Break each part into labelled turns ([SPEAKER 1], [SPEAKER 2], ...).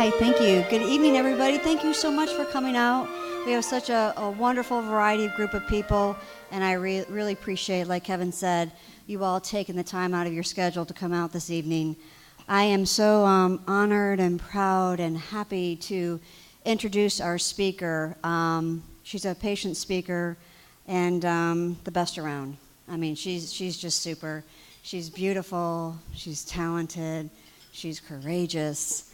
[SPEAKER 1] Hi, thank you. Good evening, everybody. Thank you so much for coming out. We have such a wonderful variety of group of people, and I really appreciate, like Kevin said, you all taking the time out of your schedule to come out this evening. I am so honored and proud and happy to introduce our speaker. She's a patient speaker and the best around. I mean, she's just super. She's beautiful, she's talented, she's courageous.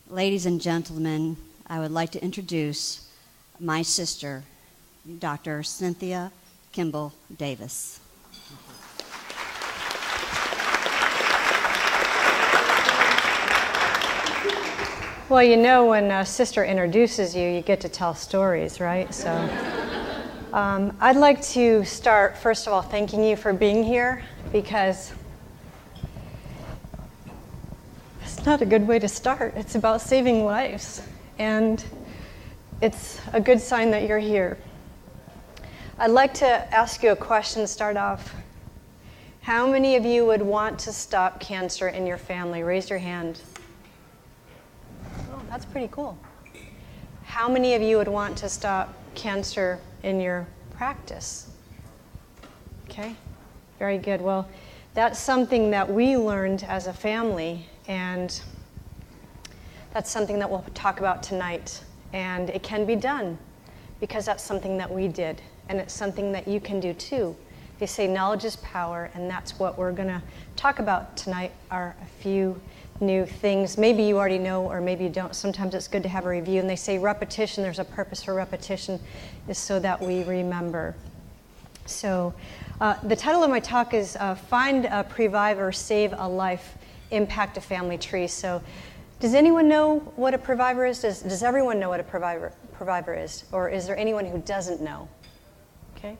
[SPEAKER 1] Ladies and gentlemen, I would like to introduce my sister, Dr. Cynthia Kimball Davis.
[SPEAKER 2] Well, you know, when a sister introduces you, you get to tell stories, right? So I'd like to start, first of all, thanking you for being here, because it's not a good way to start. It's about saving lives, and it's a good sign that you're here. I'd like to ask you a question to start off. How many of you would want to stop cancer in your family? Raise your hand. Oh, that's pretty cool. How many of you would want to stop cancer in your practice? Okay, very good. Well, that's something that we learned as a family, and that's something that we'll talk about tonight. And it can be done because that's something that we did, and it's something that you can do too. They say knowledge is power, and that's what we're going to talk about tonight, are a few new things. Maybe you already know, or maybe you don't. Sometimes it's good to have a review, and they say repetition, there's a purpose for repetition, is so that we remember. So the title of my talk is Find a Previver, Save a Life, Impact a Family Tree. So does anyone know what a previver is? Does everyone know what a previver is? Or is there anyone who doesn't know? Okay.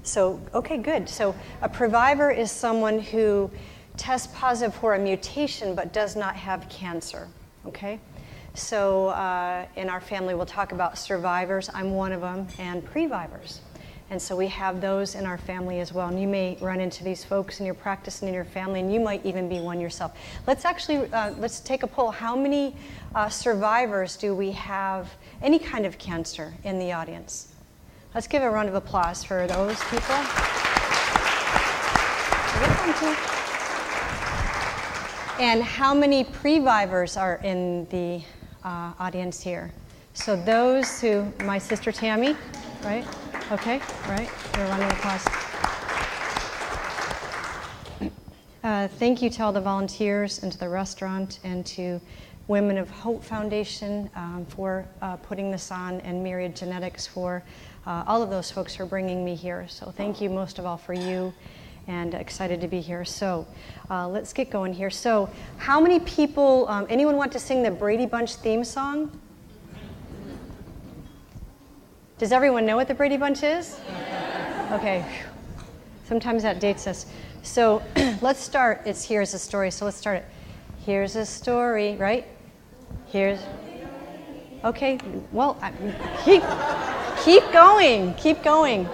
[SPEAKER 2] So, okay, good. So a previver is someone who tests positive for a mutation but does not have cancer. Okay. So in our family, we'll talk about survivors. I'm one of them, and previvers. And so we have those in our family as well. And you may run into these folks in your practice and in your family, and you might even be one yourself. Let's actually, let's take a poll. How many survivors do we have any kind of cancer in the audience? Let's give a round of applause for those people. And how many previvers are in the audience here? So those who, my sister Tammy, right? Okay, right, we're running applause. Thank you to all the volunteers and to the restaurant and to Women of Hope Foundation for putting this on, and Myriad Genetics for all of those folks for bringing me here. So thank you most of all for you, and excited to be here. So let's get going here. So how many people, anyone want to sing the Brady Bunch theme song? Does everyone know what the Brady Bunch is? Okay. Sometimes that dates us. So let's start. It's Here's a Story. So let's start it. Here's a story, right? Here's. Okay. Well, keep going. Keep going.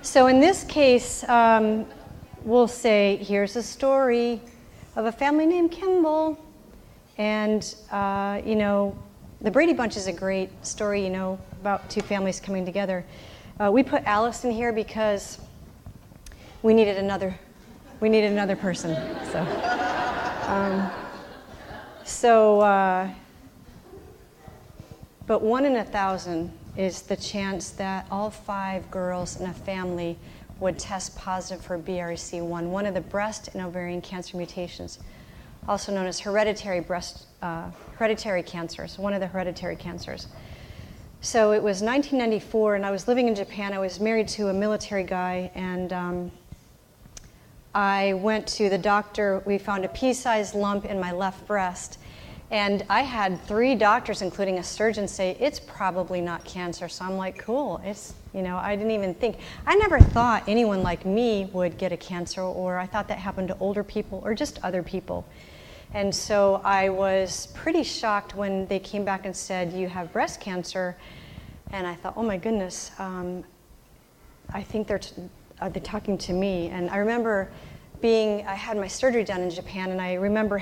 [SPEAKER 2] So in this case, we'll say, here's a story of a family named Kimball. And, you know, the Brady Bunch is a great story, you know, about two families coming together. We put Alice in here because we needed another person. But 1 in 1,000 is the chance that all 5 girls in a family would test positive for BRCA1, one of the breast and ovarian cancer mutations, also known as hereditary cancers, one of the hereditary cancers. So it was 1994, and I was living in Japan. I was married to a military guy, and I went to the doctor. We found a pea-sized lump in my left breast, and I had 3 doctors, including a surgeon, say, it's probably not cancer. So I'm like, cool. It's, you know, I didn't even think. I never thought anyone like me would get a cancer, or I thought that happened to older people or just other people. And so I was pretty shocked when they came back and said, you have breast cancer. And I thought, oh my goodness, I think they're talking to me. And I remember I had my surgery done in Japan, and I remember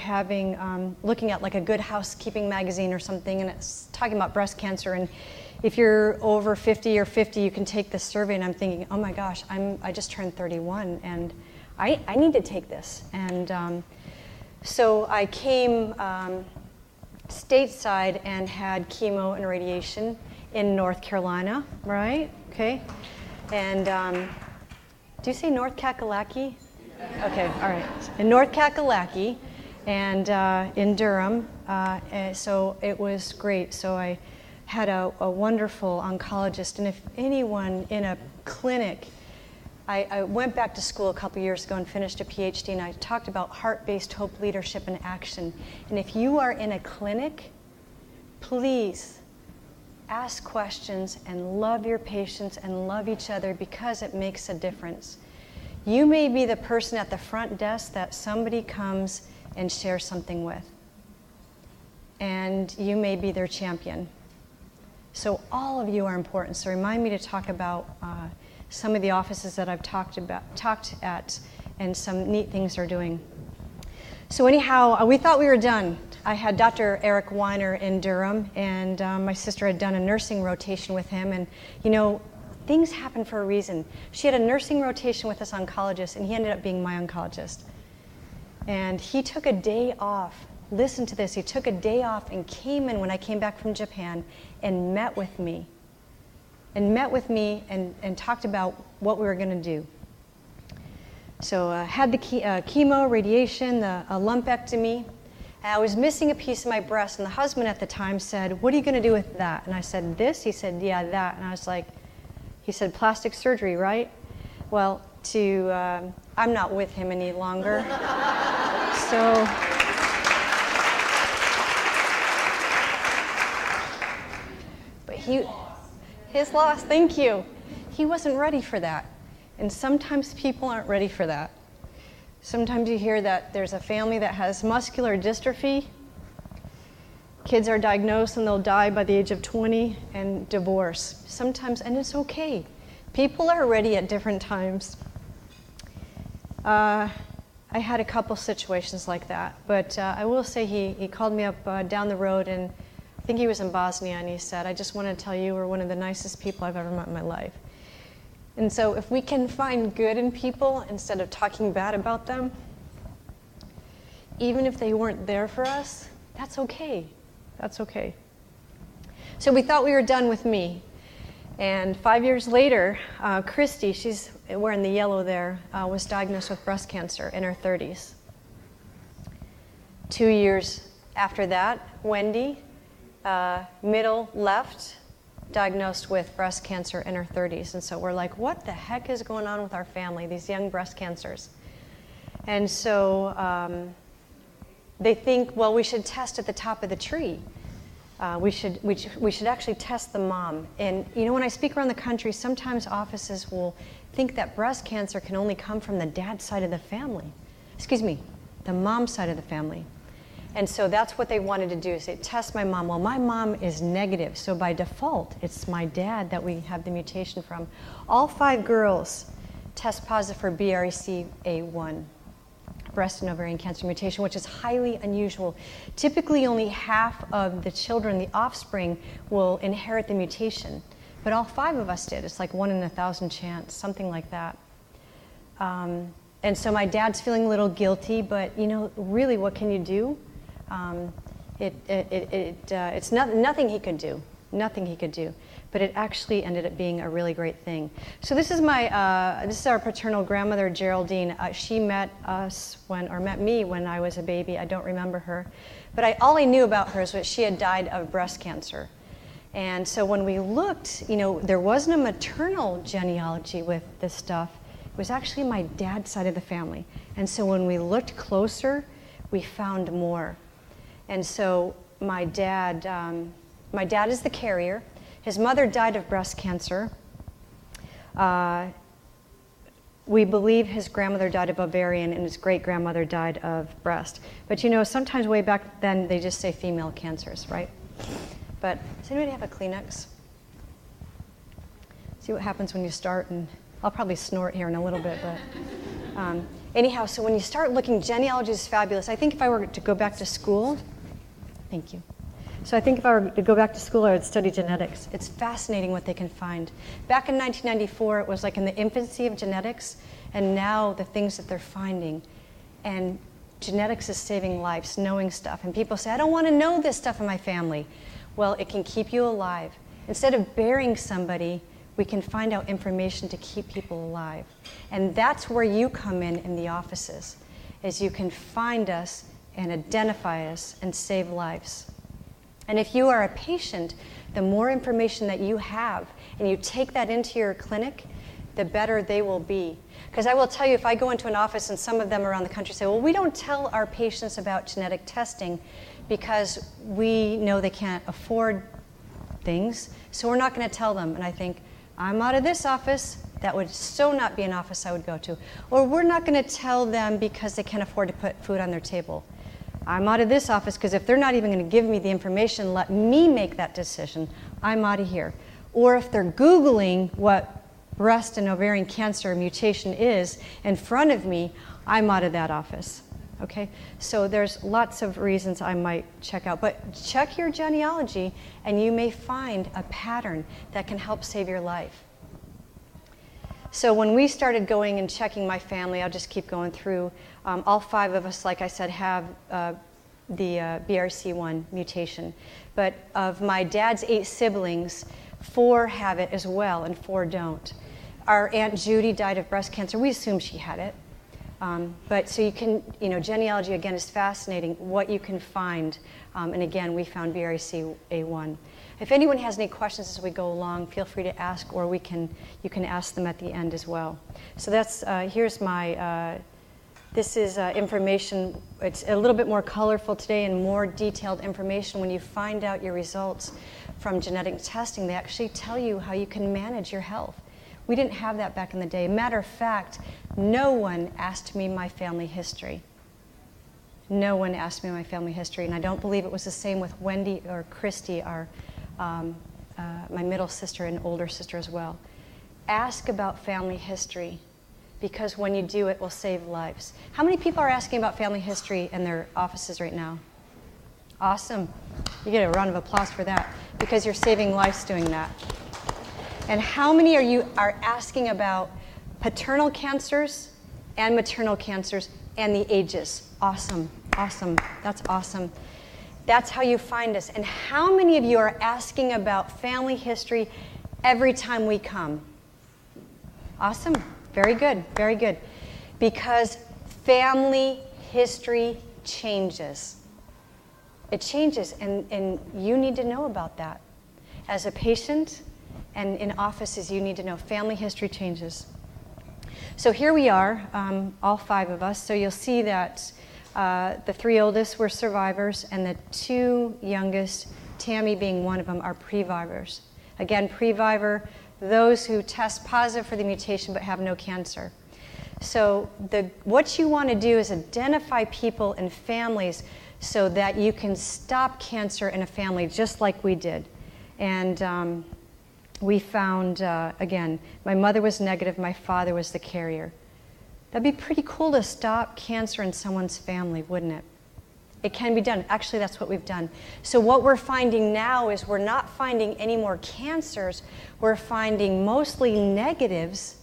[SPEAKER 2] looking at like a Good Housekeeping magazine or something, and it's talking about breast cancer, and if you're over 50 or 50, you can take this survey, and I'm thinking, oh my gosh, I just turned 31, and I need to take this. And so I came stateside and had chemo and radiation in North Carolina, right? Okay. And do you say North Kakalaki? Okay, all right. In North Kakalaki and in Durham. And so it was great. So I had a wonderful oncologist. And if anyone in a clinic, I went back to school a couple years ago and finished a PhD, and I talked about heart-based hope, leadership, and action. And if you are in a clinic, please ask questions and love your patients and love each other, because it makes a difference. You may be the person at the front desk that somebody comes and shares something with, and you may be their champion. So all of you are important. So remind me to talk about some of the offices that I've talked at, and some neat things they're doing. So anyhow, we thought we were done. I had Dr. Eric Weiner in Durham, and my sister had done a nursing rotation with him, and you know, things happen for a reason. She had a nursing rotation with this oncologist, and he ended up being my oncologist. And he took a day off. Listen to this. He took a day off and came in when I came back from Japan and met with me. And talked about what we were going to do. So had the chemo, radiation, a lumpectomy. And I was missing a piece of my breast, and the husband at the time said, "What are you going to do with that?" And I said, "This?" He said, "Yeah, that." And I was like, he said, "Plastic surgery, right?" Well, I'm not with him any longer. So but his loss, thank you. He wasn't ready for that. And sometimes people aren't ready for that. Sometimes you hear that there's a family that has muscular dystrophy. Kids are diagnosed and they'll die by the age of 20, and divorce. Sometimes, and it's okay. People are ready at different times. I had a couple situations like that, but I will say he called me up down the road, and I think he was in Bosnia, and he said, "I just want to tell you we're one of the nicest people I've ever met in my life." And so if we can find good in people instead of talking bad about them, even if they weren't there for us, that's okay. That's okay. So we thought we were done with me. And 5 years later, Christy, she's wearing the yellow there, was diagnosed with breast cancer in her 30s. 2 years after that, Wendy, middle left, diagnosed with breast cancer in her 30s. And so we're like, what the heck is going on with our family, these young breast cancers? And so they think, well, we should test at the top of the tree. We should actually test the mom. And you know, when I speak around the country, sometimes offices will think that breast cancer can only come from the dad's side of the family. Excuse me, the mom's side of the family. And so that's what they wanted to do, is they test my mom. Well, my mom is negative, so by default, it's my dad that we have the mutation from. All 5 girls test positive for BRCA1, breast and ovarian cancer mutation, which is highly unusual. Typically, only half of the children, the offspring, will inherit the mutation. But all 5 of us did. It's like 1 in 1,000 chance, something like that. And so my dad's feeling a little guilty, but you know, really, what can you do? It's nothing he could do. Nothing he could do. But it actually ended up being a really great thing. So this is our paternal grandmother, Geraldine. She met me when I was a baby. I don't remember her. But all I knew about her is that she had died of breast cancer. And so when we looked, you know, there wasn't a maternal genealogy with this stuff. It was actually my dad's side of the family. And so when we looked closer, we found more. And so my dad is the carrier. His mother died of breast cancer. We believe his grandmother died of ovarian, and his great-grandmother died of breast. But you know, sometimes way back then, they just say female cancers, right? But does anybody have a Kleenex? See what happens when you start, and I'll probably snort here in a little bit, but Anyhow, so when you start looking, genealogy is fabulous. I think if I were to go back to school, thank you. So I think if I were to go back to school, I would study genetics. It's fascinating what they can find. Back in 1994, it was like in the infancy of genetics, and now the things that they're finding. And genetics is saving lives, knowing stuff. And people say, I don't want to know this stuff in my family. Well, it can keep you alive. Instead of burying somebody, we can find out information to keep people alive. And that's where you come in the offices, is you can find us and identify us and save lives. And if you are a patient, the more information that you have and you take that into your clinic, the better they will be. Because I will tell you, if I go into an office and some of them around the country say, well, we don't tell our patients about genetic testing because we know they can't afford things, so we're not going to tell them. And I think, I'm out of this office. That would so not be an office I would go to. Or we're not going to tell them because they can't afford to put food on their table. I'm out of this office because if they're not even going to give me the information, let me make that decision. I'm out of here. Or if they're Googling what breast and ovarian cancer mutation is in front of me, I'm out of that office. Okay? So there's lots of reasons I might check out. But check your genealogy and you may find a pattern that can help save your life. So when we started going and checking my family, I'll just keep going through, all 5 of us, like I said, have the BRCA1 mutation. But of my dad's 8 siblings, 4 have it as well and 4 don't. Our Aunt Judy died of breast cancer. We assume she had it. But so you can, genealogy again is fascinating, what you can find. And again, we found BRCA1. If anyone has any questions as we go along, feel free to ask, or you can ask them at the end as well. So that's, here's my, this is information. It's a little bit more colorful today and more detailed information. When you find out your results from genetic testing, they actually tell you how you can manage your health. We didn't have that back in the day. Matter of fact, no one asked me my family history. No one asked me my family history, and I don't believe it was the same with Wendy or Christy, our my middle sister and older sister as well. Ask about family history, because when you do, it will save lives. How many people are asking about family history in their offices right now? Awesome. You get a round of applause for that, because you're saving lives doing that. And how many are asking about paternal cancers and maternal cancers and the ages? Awesome, awesome, that's awesome. That's how you find us. And how many of you are asking about family history every time we come? Awesome, very good, very good. Because family history changes. It changes, and you need to know about that. As a patient and in offices, you need to know family history changes. So here we are, all 5 of us. So you'll see that the 3 oldest were survivors, and the 2 youngest, Tammy being one of them, are previvors. Again, previvor, those who test positive for the mutation but have no cancer. So what you want to do is identify people and families so that you can stop cancer in a family, just like we did. And we found, again, my mother was negative, my father was the carrier. That'd be pretty cool to stop cancer in someone's family, wouldn't it? It can be done. Actually, that's what we've done. So what we're finding now is we're not finding any more cancers. We're finding mostly negatives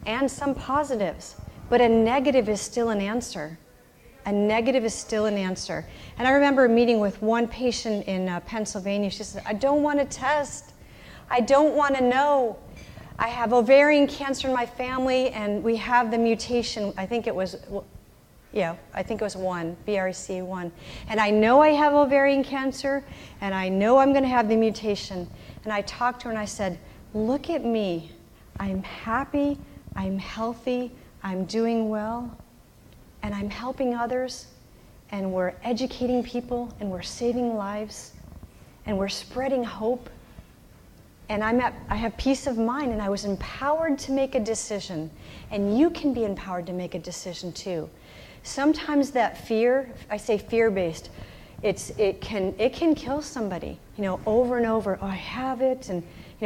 [SPEAKER 2] and some positives. But a negative is still an answer. A negative is still an answer. And I remember meeting with one patient in Pennsylvania. She said, I don't want to test. I don't want to know. I have ovarian cancer in my family, and we have the mutation. I think it was 1, BRCA1. And I know I have ovarian cancer, and I know I'm going to have the mutation. And I talked to her and I said, look at me. I'm happy, I'm healthy, I'm doing well, and I'm helping others, and we're educating people, and we're saving lives, and we're spreading hope. And I have peace of mind, and I was empowered to make a decision. And you can be empowered to make a decision too. Sometimes that fear, I say fear-based, it can kill somebody, over and over. Oh, I have it, and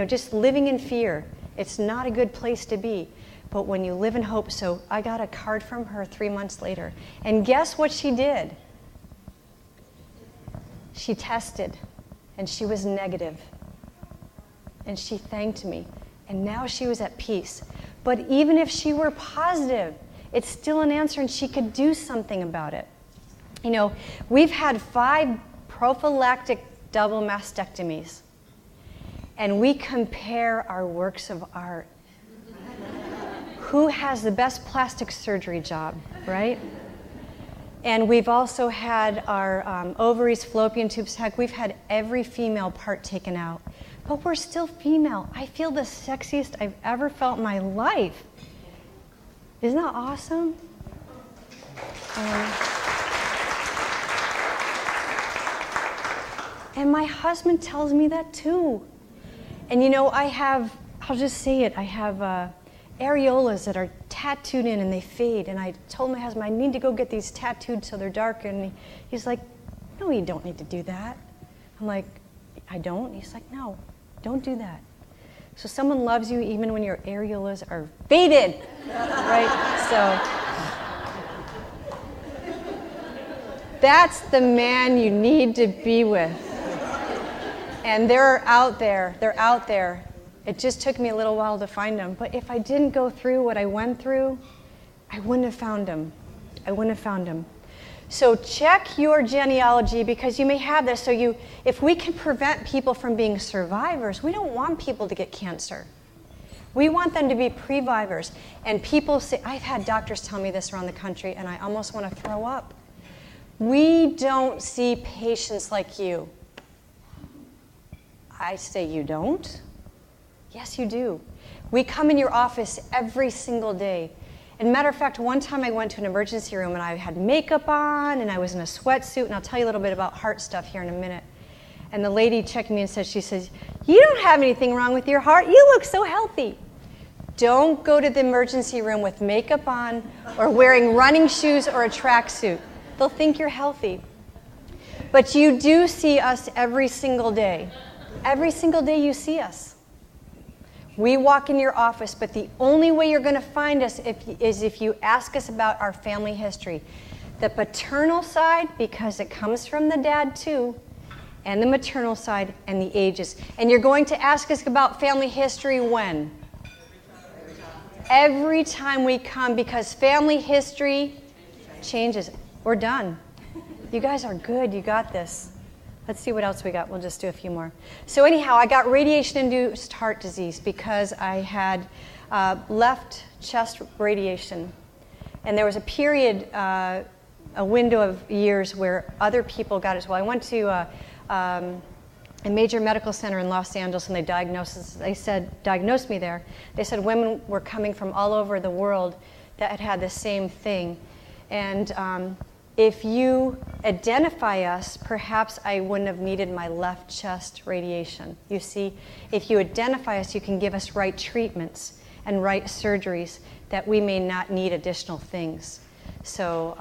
[SPEAKER 2] just living in fear. It's not a good place to be. but when you live in hope. So I got a card from her 3 months later. And guess what she did? She tested, and she was negative. And she thanked me. And now she was at peace. But even if she were positive, it's still an answer, and she could do something about it. You know, we've had 5 prophylactic double mastectomies, and we compare our works of art. Who has the best plastic surgery job, right? And we've also had our ovaries, fallopian tubes, heck, we've had every female part taken out. But we're still female. I feel the sexiest I've ever felt in my life. Isn't that awesome? And my husband tells me that too. And you know, I'll just say it, I have areolas that are tattooed in and they fade. And I told my husband, I need to go get these tattooed so they're dark. And he's like, no, you don't need to do that. I'm like, I don't? He's like, no, don't do that. So someone loves you even when your areolas are faded, right? So that's the man you need to be with. And they're out there. It just took me a little while to find them. But if I didn't go through what I went through, I wouldn't have found them. So check your genealogy, because you may have this. So if we can prevent people from being survivors, we don't want people to get cancer. We want them to be previvors. And people say, I've had doctors tell me this around the country, and I almost want to throw up. We don't see patients like you. I say, you don't? Yes, you do. We come in your office every single day. And matter of fact, one time I went to an emergency room and I had makeup on and I was in a sweatsuit, and I'll tell you a little bit about heart stuff here in a minute. And the lady checked me and she says, you don't have anything wrong with your heart. You look so healthy. Don't go to the emergency room with makeup on or wearing running shoes or a tracksuit. They'll think you're healthy. But you do see us every single day. Every single day you see us. We walk in your office, but the only way you're going to find us is if you ask us about our family history. The paternal side, because it comes from the dad too, and the maternal side and the ages. And you're going to ask us about family history when? Every time we come, because family history changes. We're done. You guys are good. You got this. Let's see what else we got. We'll just do a few more. So anyhow, I got radiation-induced heart disease because I had left chest radiation. And there was a period, a window of years where other people got it as well. I went to a major medical center in Los Angeles, and they diagnosed me there. They said women were coming from all over the world that had had the same thing. And if you identify us, perhaps I wouldn't have needed my left chest radiation. You see, if you identify us, you can give us right treatments and right surgeries that we may not need additional things. So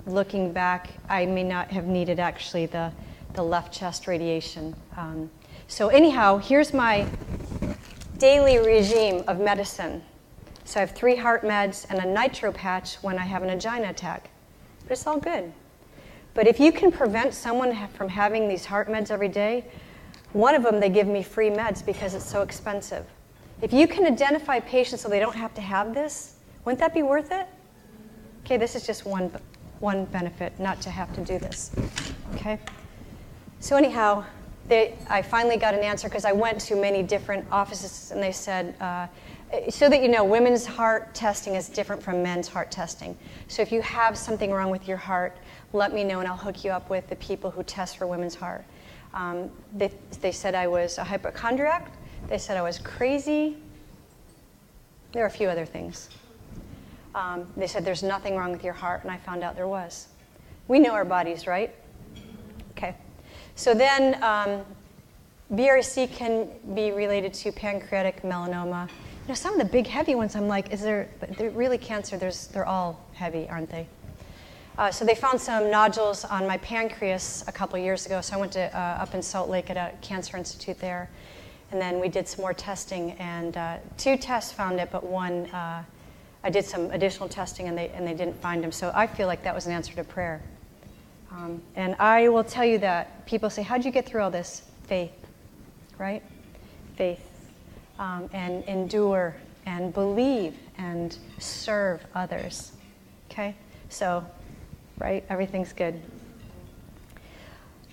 [SPEAKER 2] looking back, I may not have needed actually the left chest radiation. So anyhow, here's my daily regime of medicine. So I have 3 heart meds and a nitro patch when I have an angina attack. But it's all good. But if you can prevent someone from having these heart meds every day, one of them, they give me free meds because it's so expensive. If you can identify patients so they don't have to have this, wouldn't that be worth it? Okay, this is just one benefit, not to have to do this. Okay? So anyhow, I finally got an answer because I went to many different offices, and they said, so that you know, women's heart testing is different from men's heart testing. So if you have something wrong with your heart, let me know and I'll hook you up with the people who test for women's heart. They said I was a hypochondriac. They said I was crazy. There are a few other things. They said there's nothing wrong with your heart, and I found out there was. We know our bodies, right? Okay. So then BRC can be related to pancreatic melanoma. You know, some of the big heavy ones, I'm like, they're really cancer? They're all heavy, aren't they? So they found some nodules on my pancreas a couple years ago, so I went to up in Salt Lake at a cancer institute there, and then we did some more testing, and 2 tests found it, but one I did some additional testing, and they didn't find him. So I feel like that was an answer to prayer. And I will tell you that people say, how'd you get through all this? Faith, right? Faith. And endure and believe and serve others. Okay? So, right? Everything's good.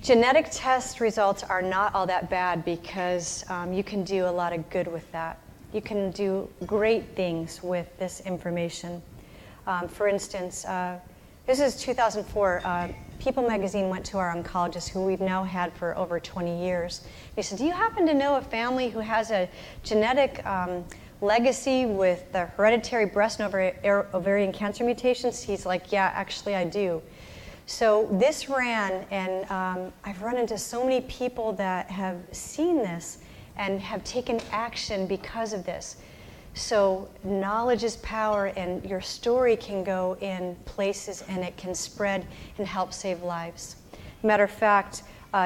[SPEAKER 2] Genetic test results are not all that bad because you can do a lot of good with that. You can do great things with this information. For instance, this is 2004. People magazine went to our oncologist, who we've now had for over 20 years. He said, do you happen to know a family who has a genetic legacy with the hereditary breast and ovarian cancer mutations? He's like, yeah, actually I do. So this ran, and I've run into so many people that have seen this and have taken action because of this. So knowledge is power, and your story can go in places and it can spread and help save lives. Matter of fact,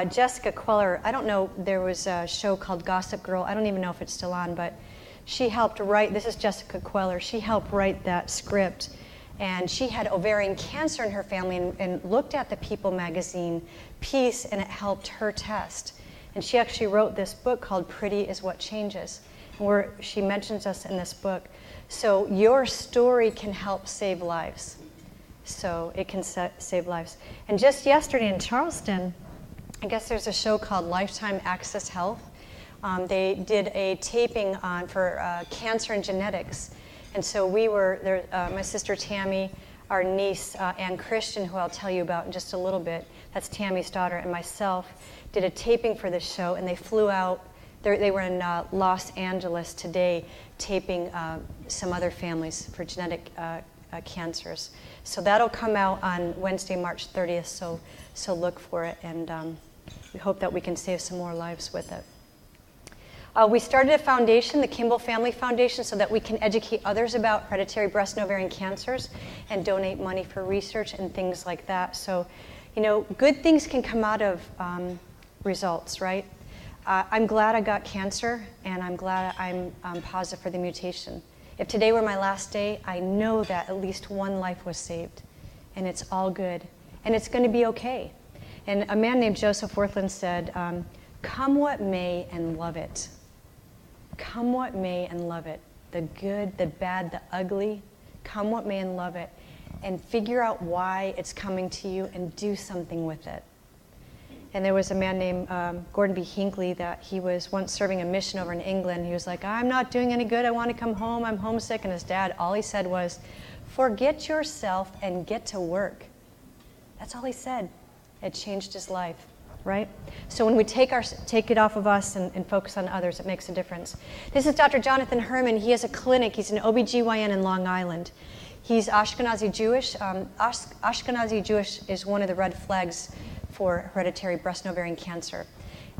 [SPEAKER 2] Jessica Queller, I don't know, there was a show called Gossip Girl. I don't even know if it's still on, but she helped write, this is Jessica Queller, she helped write that script. And she had ovarian cancer in her family and looked at the People magazine piece, and it helped her test. And she actually wrote this book called Pretty is What Changes, where she mentions us in this book. So your story can help save lives. So it can save lives. And just yesterday in Charleston, I guess there's a show called Lifetime Access Health. They did a taping for cancer and genetics. And so we were there, my sister Tammy, our niece Ann Christian, who I'll tell you about in just a little bit, that's Tammy's daughter, and myself did a taping for this show, and they flew out. They were in Los Angeles today taping some other families for genetic cancers. So that'll come out on Wednesday, March 30th, so look for it, and we hope that we can save some more lives with it. We started a foundation, the Kimball Family Foundation, so that we can educate others about hereditary breast and ovarian cancers and donate money for research and things like that. So, you know, good things can come out of results, right? I'm glad I got cancer, and I'm glad I'm positive for the mutation. If today were my last day, I know that at least one life was saved, and it's all good, and it's going to be okay. And a man named Joseph Wirthlin said, come what may and love it. Come what may and love it. The good, the bad, the ugly, come what may and love it. And figure out why it's coming to you and do something with it. And there was a man named Gordon B. Hinckley that he was once serving a mission over in England. He was like, I'm not doing any good. I want to come home. I'm homesick. And his dad, all he said was, forget yourself and get to work. That's all he said. It changed his life. Right? So when we take it off of us and focus on others, it makes a difference. This is Dr. Jonathan Herman. He has a clinic. He's an OBGYN in Long Island. He's Ashkenazi Jewish. Ashkenazi Jewish is one of the red flags for hereditary breast and ovarian cancer.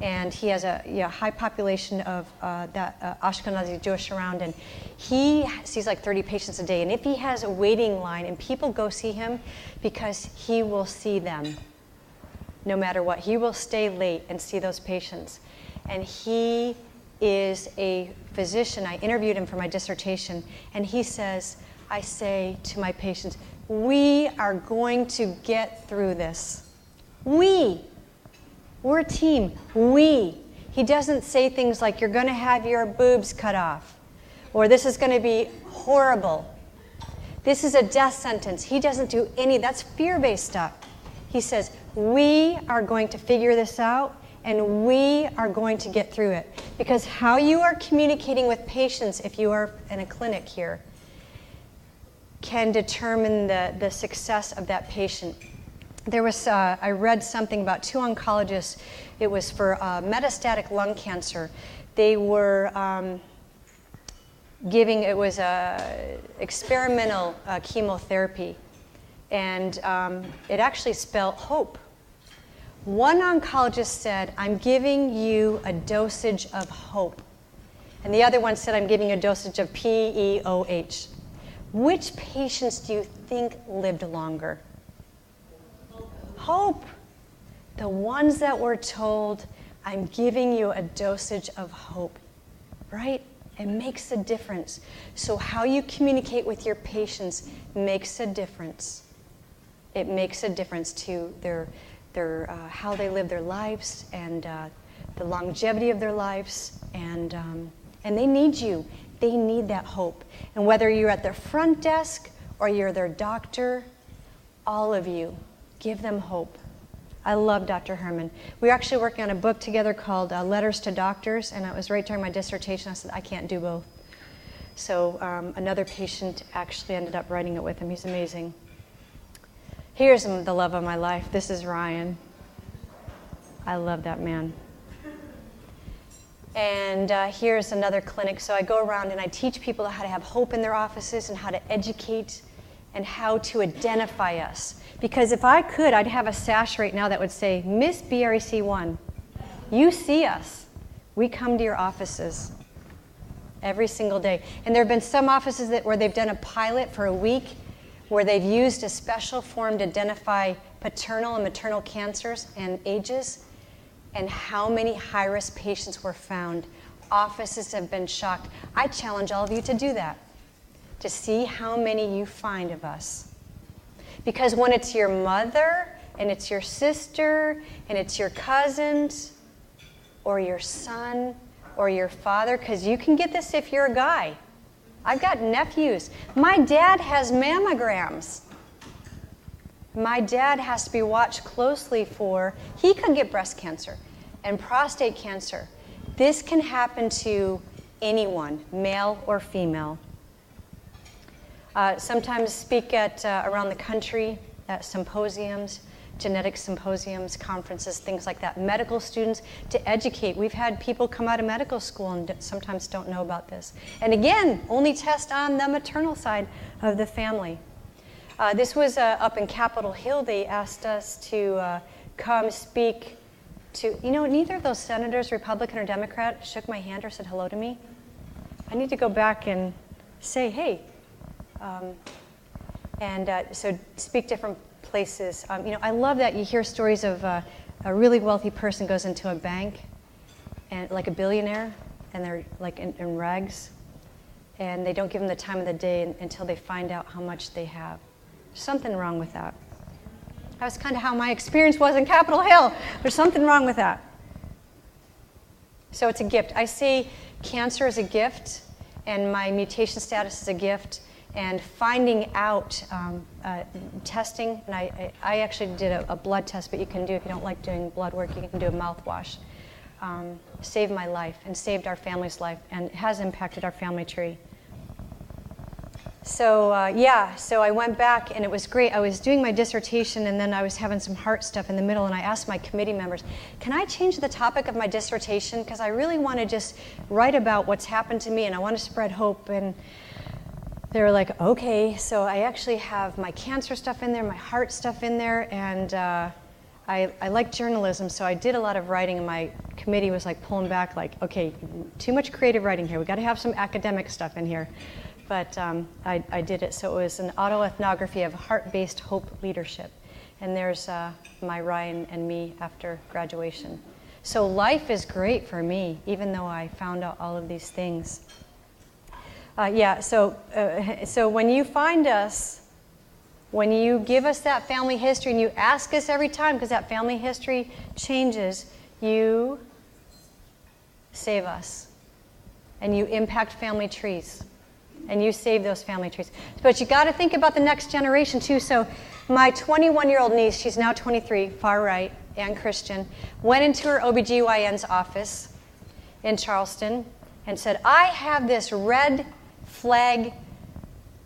[SPEAKER 2] And he has a high population of Ashkenazi Jewish around, and he sees like 30 patients a day. And if he has a waiting line, and people go see him because he will see them. No matter what, he will stay late and see those patients. And he is a physician. I interviewed him for my dissertation, and he says, I say to my patients, we are going to get through this. We're a team. He doesn't say things like, you're going to have your boobs cut off, or this is going to be horrible. This is a death sentence. He doesn't do any, that's fear-based stuff. He says, we are going to figure this out, and we are going to get through it. Because how you are communicating with patients, if you are in a clinic here, can determine the success of that patient. There was, I read something about 2 oncologists. It was for metastatic lung cancer. They were giving, it was experimental chemotherapy. And it actually spelled hope. One oncologist said, I'm giving you a dosage of hope. And the other one said, I'm giving a dosage of PEOH. Which patients do you think lived longer? Hope. The ones that were told, I'm giving you a dosage of hope. Right? It makes a difference. So how you communicate with your patients makes a difference. It makes a difference to their how they live their lives and the longevity of their lives. And they need you. They need that hope. And whether you're at their front desk or you're their doctor, all of you, give them hope. I love Dr. Herman. We were actually working on a book together called Letters to Doctors, and it was right during my dissertation. I said, I can't do both. So another patient actually ended up writing it with him. He's amazing. Here's the love of my life. This is Ryan. I love that man. And here's another clinic. So I go around and I teach people how to have hope in their offices and how to educate and how to identify us. Because if I could, I'd have a sash right now that would say, Miss BREC1, you see us. We come to your offices every single day. And there have been some offices where they've done a pilot for a week where they've used a special form to identify paternal and maternal cancers and ages, and how many high-risk patients were found. Offices have been shocked. I challenge all of you to do that, to see how many you find of us. Because when it's your mother, and it's your sister, and it's your cousins, or your son, or your father, because you can get this if you're a guy. I've got nephews. My dad has mammograms. My dad has to be watched closely for, he could get breast cancer and prostate cancer. This can happen to anyone, male or female. Sometimes speak at around the country at symposiums, genetic symposiums, conferences, things like that. Medical students to educate. We've had people come out of medical school and sometimes don't know about this. And again, only test on the maternal side of the family. This was up in Capitol Hill. They asked us to come speak to, neither of those senators, Republican or Democrat, shook my hand or said hello to me. I need to go back and say, hey. So speak different places. I love that you hear stories of a really wealthy person goes into a bank, and like a billionaire, and they're like in rags, and they don't give them the time of the day until they find out how much they have. There's something wrong with that. That's kind of how my experience was in Capitol Hill. There's something wrong with that. So it's a gift. I see cancer as a gift, and my mutation status is a gift. And finding out, testing, and I actually did a blood test, but you can do, if you don't like doing blood work, you can do a mouthwash. Saved my life and saved our family's life, and has impacted our family tree. So so I went back, and it was great. I was doing my dissertation, and then I was having some heart stuff in the middle, and I asked my committee members, can I change the topic of my dissertation? Because I really want to just write about what's happened to me, and I want to spread hope. And they were like, okay. So I actually have my cancer stuff in there, my heart stuff in there, and I like journalism, so I did a lot of writing, and my committee was like pulling back, like, okay, too much creative writing here. We got to have some academic stuff in here. But I did it, so it was an autoethnography of heart-based hope leadership. And there's my Ryan and me after graduation. So life is great for me, even though I found out all of these things. So when you find us, when you give us that family history, and you ask us every time, because that family history changes, you save us. And you impact family trees. And you save those family trees. But you got to think about the next generation, too. So my 21-year-old niece, she's now 23, far right, Ann Christian, went into her OBGYN's office in Charleston and said, I have this red flag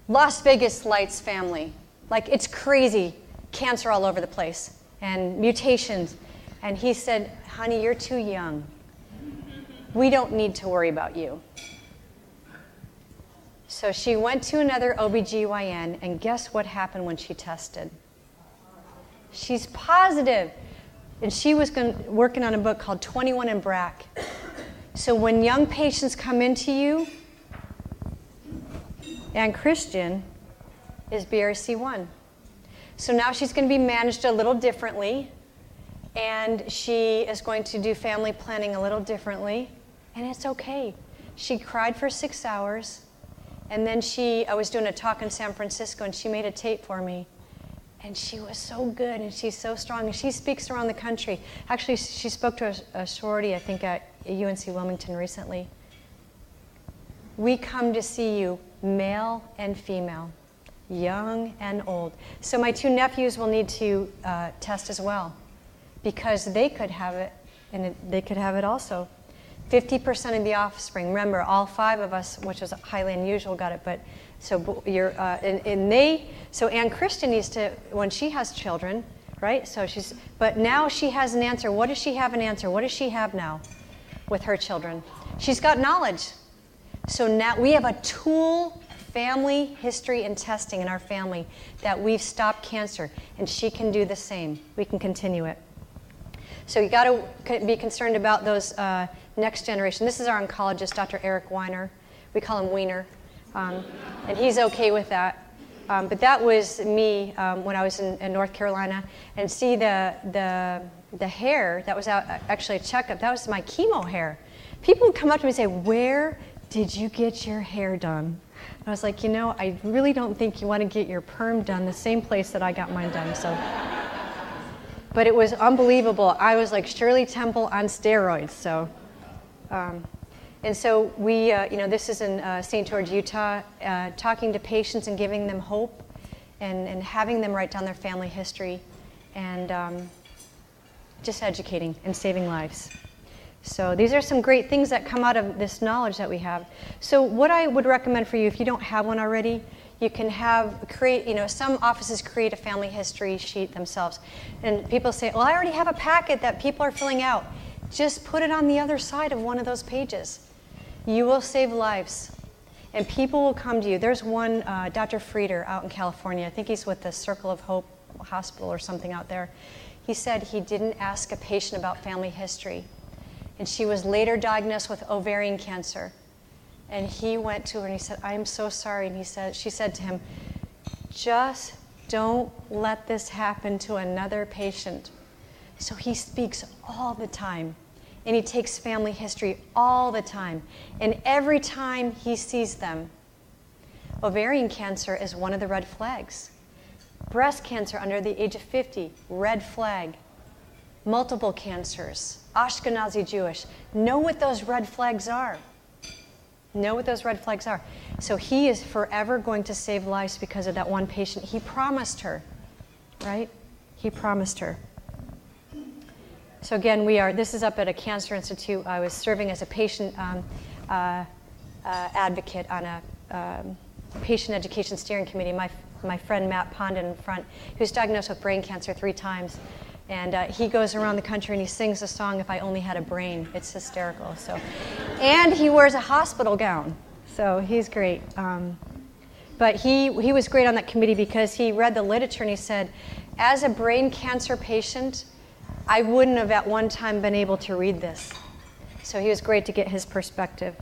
[SPEAKER 2] Las Vegas Lights family. Like, it's crazy. Cancer all over the place and mutations. And he said, honey, you're too young. We don't need to worry about you. So she went to another OBGYN, and guess what happened when she tested? She's positive. And she was working on a book called 21 in BRAC. So when young patients come into you, Ann Christian is BRCA1. So now she's going to be managed a little differently, and she is going to do family planning a little differently, and it's okay. She cried for 6 hours, and then I was doing a talk in San Francisco, and she made a tape for me. And she was so good, and she's so strong, and she speaks around the country. Actually, she spoke to a sorority, I think, at UNC Wilmington recently. We come to see you, male and female, young and old. So my 2 nephews will need to test as well, because they could have it, and they could have it also. 50% of the offspring. Remember, all 5 of us, which was highly unusual, got it. But so so Ann Christian needs to, when she has children, right? But now she has an answer. What does she have an answer? What does she have now with her children? She's got knowledge. So now we have a tool, family history and testing in our family, that we've stopped cancer, and she can do the same. We can continue it. So you got to be concerned about those next generation. This is our oncologist, Dr. Eric Weiner. We call him Weiner, and he's okay with that. But that was me when I was in North Carolina, and see the hair that was out, actually a checkup. That was my chemo hair. People would come up to me and say, "Where did you get your hair done?" And I was like, I really don't think you want to get your perm done the same place that I got mine done. So. But it was unbelievable. I was like Shirley Temple on steroids. So, and so we, this is in St. George, Utah, talking to patients and giving them hope, and having them write down their family history, and just educating and saving lives. So these are some great things that come out of this knowledge that we have. So what I would recommend for you, if you don't have one already, you can some offices create a family history sheet themselves. And people say, well, I already have a packet that people are filling out. Just put it on the other side of one of those pages. You will save lives. And people will come to you. There's one, Dr. Frieder out in California. I think he's with the Circle of Hope Hospital or something out there. He said he didn't ask a patient about family history. And she was later diagnosed with ovarian cancer. And he went to her and he said, "I am so sorry." And she said to him, "Just don't let this happen to another patient." So he speaks all the time, and he takes family history all the time. And every time he sees them, ovarian cancer is one of the red flags. Breast cancer under the age of 50, red flag. Multiple cancers, Ashkenazi Jewish. Know what those red flags are. Know what those red flags are. So he is forever going to save lives because of that one patient. He promised her, right? He promised her. So again, this is up at a cancer institute. I was serving as a patient advocate on a patient education steering committee. My friend Matt Pondon in front, who's diagnosed with brain cancer 3 times. And he goes around the country and he sings a song, "If I Only Had a Brain." It's hysterical. So, and he wears a hospital gown. So he's great. But he was great on that committee because he read the literature and he said, as a brain cancer patient, I wouldn't have at one time been able to read this. So he was great to get his perspective.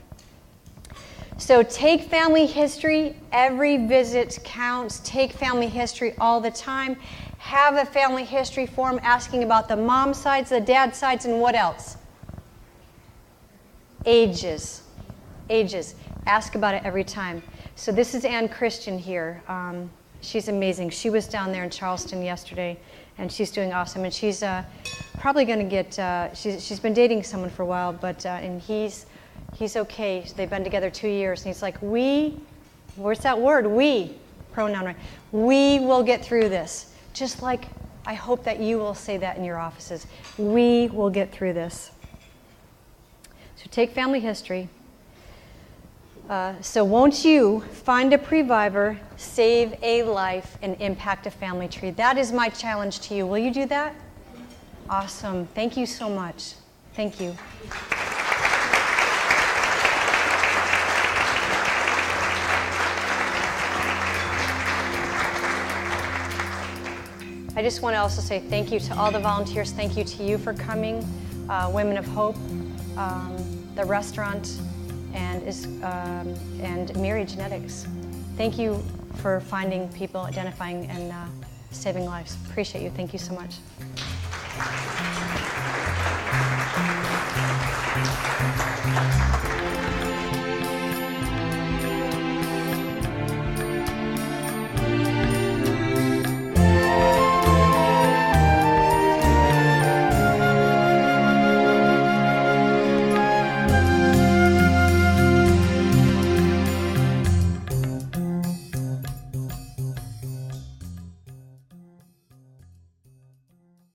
[SPEAKER 2] So take family history. Every visit counts. Take family history all the time. Have a family history form asking about the mom sides, the dad sides, and what else? Ages. Ask about it every time. So this is Ann Christian here. She's amazing. She was down there in Charleston yesterday, and she's doing awesome. And she's probably going to get, she's been dating someone for a while, but and he's okay. They've been together 2 years, and he's like, where's that word? We, pronoun, right? We will get through this. Just like I hope that you will say that in your offices. We will get through this. So take family history. So won't you find a previvor, save a life, and impact a family tree? That is my challenge to you. Will you do that? Awesome. Thank you so much. Thank you. I just want to also say thank you to all the volunteers. Thank you to you for coming, Women of Hope, the restaurant, and Myriad Genetics. Thank you for finding people, identifying, and saving lives. Appreciate you. Thank you so much.